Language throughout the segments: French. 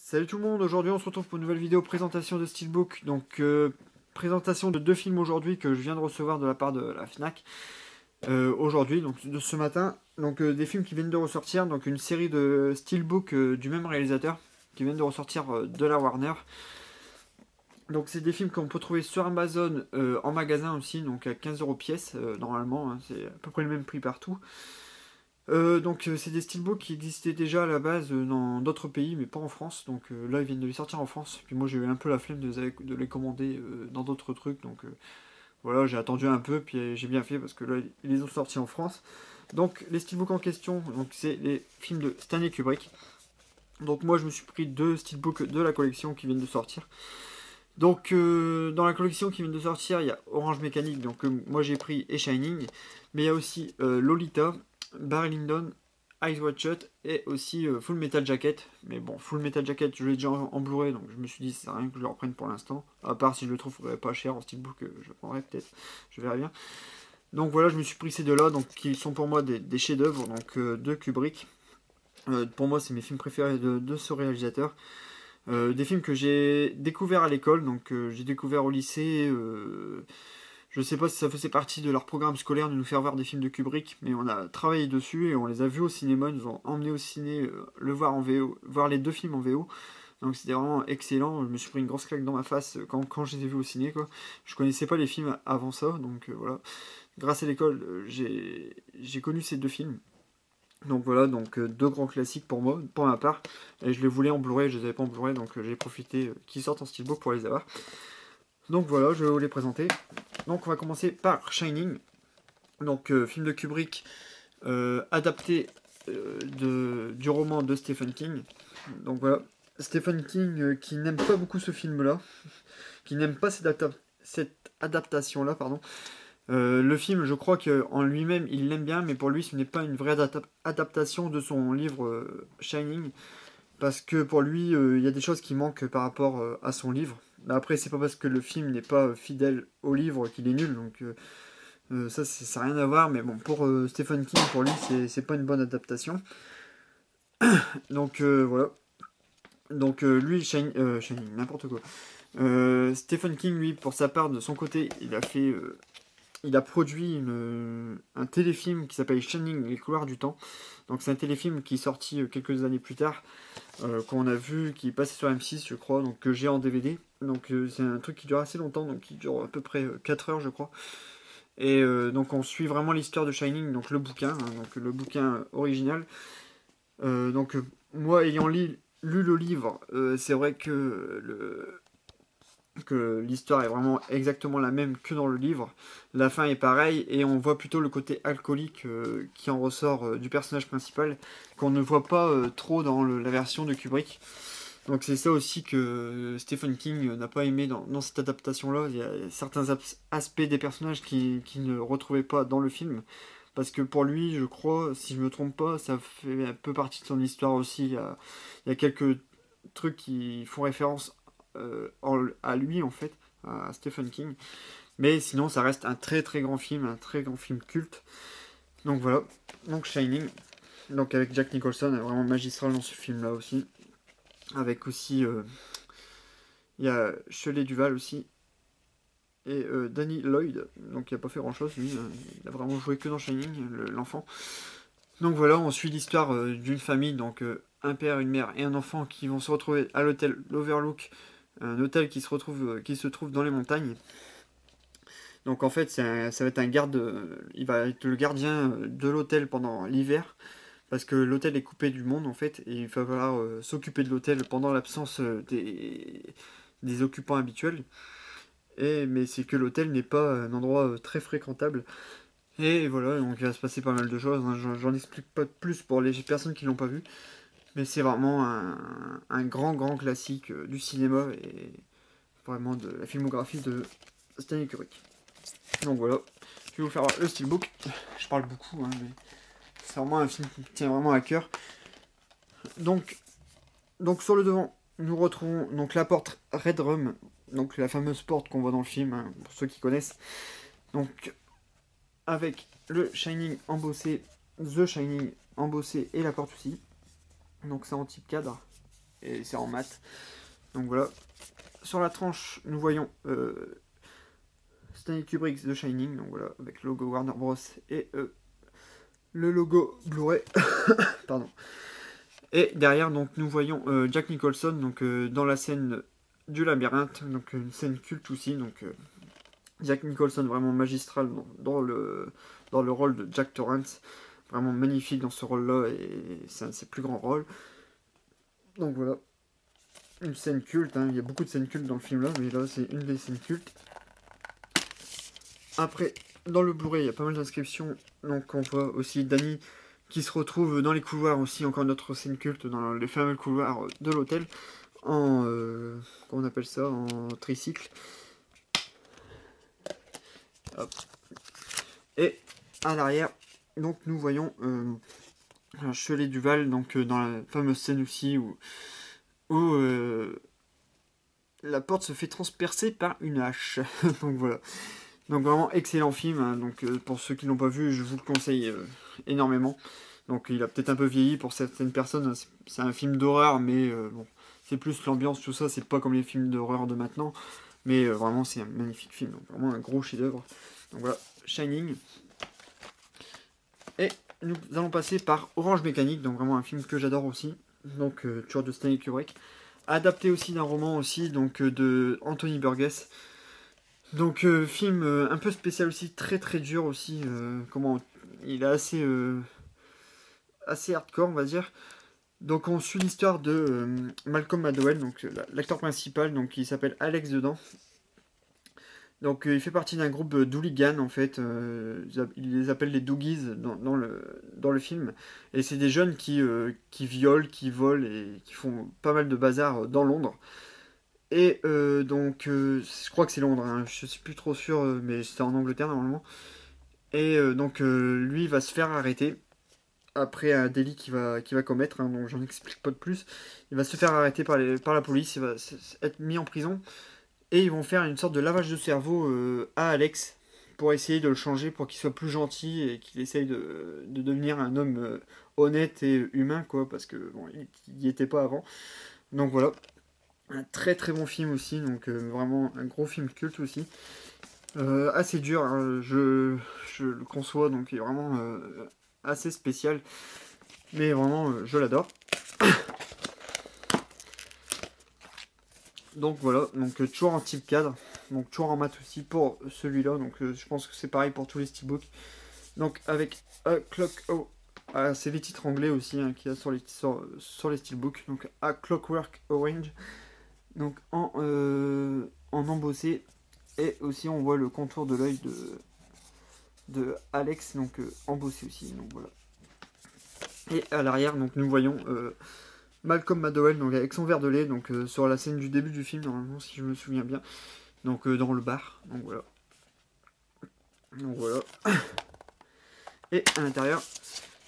Salut tout le monde, aujourd'hui on se retrouve pour une nouvelle vidéo présentation de Steelbook. Donc présentation de deux films aujourd'hui que je viens de recevoir de la part de la Fnac. Aujourd'hui, donc de ce matin. Donc des films qui viennent de ressortir, donc une série de Steelbook du même réalisateur qui viennent de ressortir de la Warner. Donc c'est des films qu'on peut trouver sur Amazon en magasin aussi, donc à 15 € pièce normalement, hein, c'est à peu près le même prix partout. Donc c'est des steelbooks qui existaient déjà à la base dans d'autres pays mais pas en France, donc là ils viennent de les sortir en France, puis moi j'ai eu un peu la flemme de les commander dans d'autres trucs, donc voilà, j'ai attendu un peu, puis j'ai bien fait parce que là ils les ont sortis en France. Donc les steelbooks en question, donc c'est les films de Stanley Kubrick. Donc moi je me suis pris deux steelbooks de la collection qui viennent de sortir. Donc dans la collection qui vient de sortir, il y a Orange Mécanique, donc moi j'ai pris et Shining, mais il y a aussi Lolita, Barry Lyndon, Eyes Wide Shut et aussi Full Metal Jacket. Mais bon, Full Metal Jacket, je l'ai déjà en Blu-ray, donc je me suis dit, ça sert à rien que je le reprenne pour l'instant. À part si je le trouve pas cher en steelbook, je le prendrai peut-être, je verrai bien. Donc voilà, je me suis pris ces deux-là, donc qui sont pour moi des chefs-d'œuvre, donc de Kubrick. Pour moi, c'est mes films préférés de ce réalisateur. Des films que j'ai découverts à l'école, donc j'ai découvert au lycée. Je sais pas si ça faisait partie de leur programme scolaire de nous faire voir des films de Kubrick, mais on a travaillé dessus et on les a vus au cinéma. Ils nous ont emmené au ciné le voir en VO, voir les deux films en VO. Donc c'était vraiment excellent. Je me suis pris une grosse claque dans ma face quand je les ai vus au ciné, quoi. Je connaissais pas les films avant ça, donc voilà. Grâce à l'école, j'ai connu ces deux films. Donc voilà, donc deux grands classiques pour moi, pour ma part. Et je les voulais en Blu-ray, je les avais pas en Blu-ray, donc j'ai profité qu'ils sortent en steelbook pour les avoir. Donc voilà, je vais vous les présenter. Donc on va commencer par Shining. Donc film de Kubrick adapté du roman de Stephen King. Donc voilà, Stephen King qui n'aime pas beaucoup ce film-là, qui n'aime pas cette adaptation-là, pardon. Le film, je crois qu'en lui-même, il l'aime bien, mais pour lui, ce n'est pas une vraie adaptation de son livre Shining, parce que pour lui, il y a des choses qui manquent par rapport à son livre. Après, c'est pas parce que le film n'est pas fidèle au livre qu'il est nul, donc ça n'a rien à voir, mais bon, pour Stephen King, pour lui, c'est pas une bonne adaptation. Donc voilà. Donc lui, Shining, n'importe quoi. Stephen King, lui, pour sa part, de son côté, il a produit un téléfilm qui s'appelle Shining, les couloirs du temps. Donc c'est un téléfilm qui est sorti quelques années plus tard, qu'on a vu, qui est passé sur M6 je crois, donc que j'ai en DVD. Donc c'est un truc qui dure assez longtemps, donc qui dure à peu près 4 heures je crois. Et donc on suit vraiment l'histoire de Shining, donc le bouquin, hein, donc le bouquin original. Donc moi ayant lu le livre, c'est vrai que l'histoire est vraiment exactement la même que dans le livre. La fin est pareille et on voit plutôt le côté alcoolique qui en ressort du personnage principal, qu'on ne voit pas trop dans la version de Kubrick. Donc c'est ça aussi que Stephen King n'a pas aimé dans cette adaptation-là. Il y a certains aspects des personnages qui ne retrouvait pas dans le film. Parce que pour lui, je crois, si je me trompe pas, ça fait un peu partie de son histoire aussi. Il y a quelques trucs qui font référence à lui en fait, à Stephen King. Mais sinon, ça reste un très très grand film, un très grand film culte. Donc voilà, donc Shining, donc avec Jack Nicholson, vraiment magistral dans ce film-là aussi. Avec aussi, il y a Shelley Duvall aussi et Danny Lloyd, donc il n'a pas fait grand-chose lui, il a vraiment joué que dans Shining, l'enfant. Donc voilà, on suit l'histoire d'une famille, donc un père, une mère et un enfant qui vont se retrouver à l'hôtel l'Overlook, un hôtel qui se trouve dans les montagnes. Donc en fait, ça va être un garde, il va être le gardien de l'hôtel pendant l'hiver, parce que l'hôtel est coupé du monde en fait, et il va falloir s'occuper de l'hôtel pendant l'absence des occupants habituels. Mais c'est que l'hôtel n'est pas un endroit très fréquentable. Et voilà, donc il va se passer pas mal de choses, hein. J'en explique pas plus pour les personnes qui l'ont pas vu. Mais c'est vraiment un grand, grand classique du cinéma et vraiment de la filmographie de Stanley Kubrick. Donc voilà, je vais vous faire voir le steelbook. Je parle beaucoup, hein, mais c'est vraiment un film qui me tient vraiment à cœur. Donc, sur le devant, nous retrouvons donc la porte Red Rum, donc la fameuse porte qu'on voit dans le film, hein, pour ceux qui connaissent. Donc, avec le Shining embossé, The Shining embossé et la porte aussi. Donc c'est en type cadre. et c'est en mat. Donc voilà. Sur la tranche, nous voyons Stanley Kubrick The Shining, donc voilà, avec le logo Warner Bros. Et le logo Blu-ray. Pardon. Et derrière, donc, nous voyons Jack Nicholson donc, dans la scène du labyrinthe, donc une scène culte aussi. Donc, Jack Nicholson vraiment magistral dans le rôle de Jack Torrance. Vraiment magnifique dans ce rôle-là et c'est un de ses plus grands rôles. Donc voilà, une scène culte. Hein. Il y a beaucoup de scènes cultes dans le film-là, mais là, c'est une des scènes cultes. Après, dans le Blu-ray, il y a pas mal d'inscriptions. Donc on voit aussi Danny qui se retrouve dans les couloirs aussi, encore une autre scène culte, dans les fameux couloirs de l'hôtel, en, comment on appelle ça, en tricycle. Hop. Et à l'arrière, donc nous voyons Shelley Duvall, donc dans la fameuse scène aussi où la porte se fait transpercer par une hache. Donc voilà. Donc vraiment excellent film, hein. Donc pour ceux qui l'ont pas vu, je vous le conseille énormément. Donc il a peut-être un peu vieilli pour certaines personnes, c'est un film d'horreur, mais bon, c'est plus l'ambiance, tout ça, c'est pas comme les films d'horreur de maintenant, mais vraiment c'est un magnifique film, donc vraiment un gros chef-d'œuvre. Donc voilà, Shining. Et nous allons passer par Orange Mécanique, donc vraiment un film que j'adore aussi, donc toujours de Stanley Kubrick, adapté aussi d'un roman aussi, donc de Anthony Burgess. Donc film un peu spécial aussi, très très dur aussi, comment il est assez hardcore on va dire. Donc on suit l'histoire de Malcolm McDowell, donc l'acteur principal, donc il s'appelle Alex dedans. Donc il fait partie d'un groupe d'hooligans en fait, il les appelle les Doogies dans le film. Et c'est des jeunes qui violent, qui volent et qui font pas mal de bazar dans Londres. Et donc, je crois que c'est Londres, hein, je suis plus trop sûr, mais c'était en Angleterre normalement. Et donc, lui va se faire arrêter après un délit qu'il va commettre, hein, donc j'en explique pas de plus. Il va se faire arrêter par la police, il va être mis en prison. Et ils vont faire une sorte de lavage de cerveau à Alex pour essayer de le changer, pour qu'il soit plus gentil et qu'il essaye de devenir un homme honnête et humain, quoi, parce que bon, il n'y était pas avant. Donc voilà. Un très très bon film aussi, donc vraiment un gros film culte aussi. Assez dur, hein, je le conçois, donc il est vraiment assez spécial. Mais vraiment, je l'adore. Donc voilà, donc toujours en type cadre, donc toujours en mat aussi pour celui-là. Donc je pense que c'est pareil pour tous les steelbooks. Donc avec A Clock... Oh, c'est les titres anglais aussi hein, qu'il y a sur les steelbooks. Donc A Clockwork Orange. Donc en embossé, et aussi on voit le contour de l'œil de Alex, donc embossé aussi, donc voilà. Et à l'arrière, donc nous voyons Malcolm McDowell, donc avec son verre de lait, donc sur la scène du début du film normalement si je me souviens bien, donc dans le bar, donc voilà. Et à l'intérieur,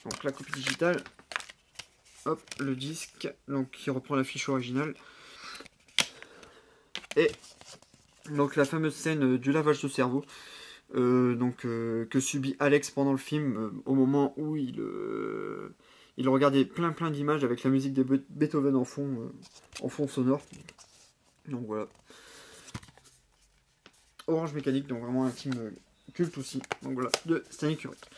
donc la copie digitale, hop, le disque, donc qui reprend la fiche originale. Et donc la fameuse scène du lavage de cerveau, que subit Alex pendant le film, au moment où il regardait plein d'images avec la musique de Beethoven en fond sonore. Donc voilà. Orange Mécanique, donc vraiment un film culte aussi. Donc voilà, de Stanley Kubrick.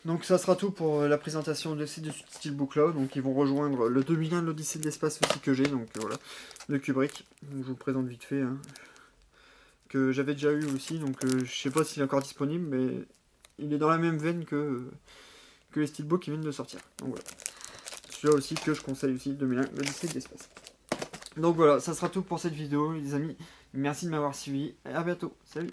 Donc ça sera tout pour la présentation de ces deux steelbooks là. Donc ils vont rejoindre le 2001 de l'Odyssée de l'espace aussi que j'ai. Donc voilà, de Kubrick. Donc, je vous le présente vite fait. Hein. Que j'avais déjà eu aussi. Donc je sais pas s'il est encore disponible, mais il est dans la même veine que les steelbooks qui viennent de sortir. Donc voilà. Celui-là aussi que je conseille aussi, 2001 l'Odyssée de l'espace. Donc voilà, ça sera tout pour cette vidéo les amis. Merci de m'avoir suivi et à bientôt. Salut!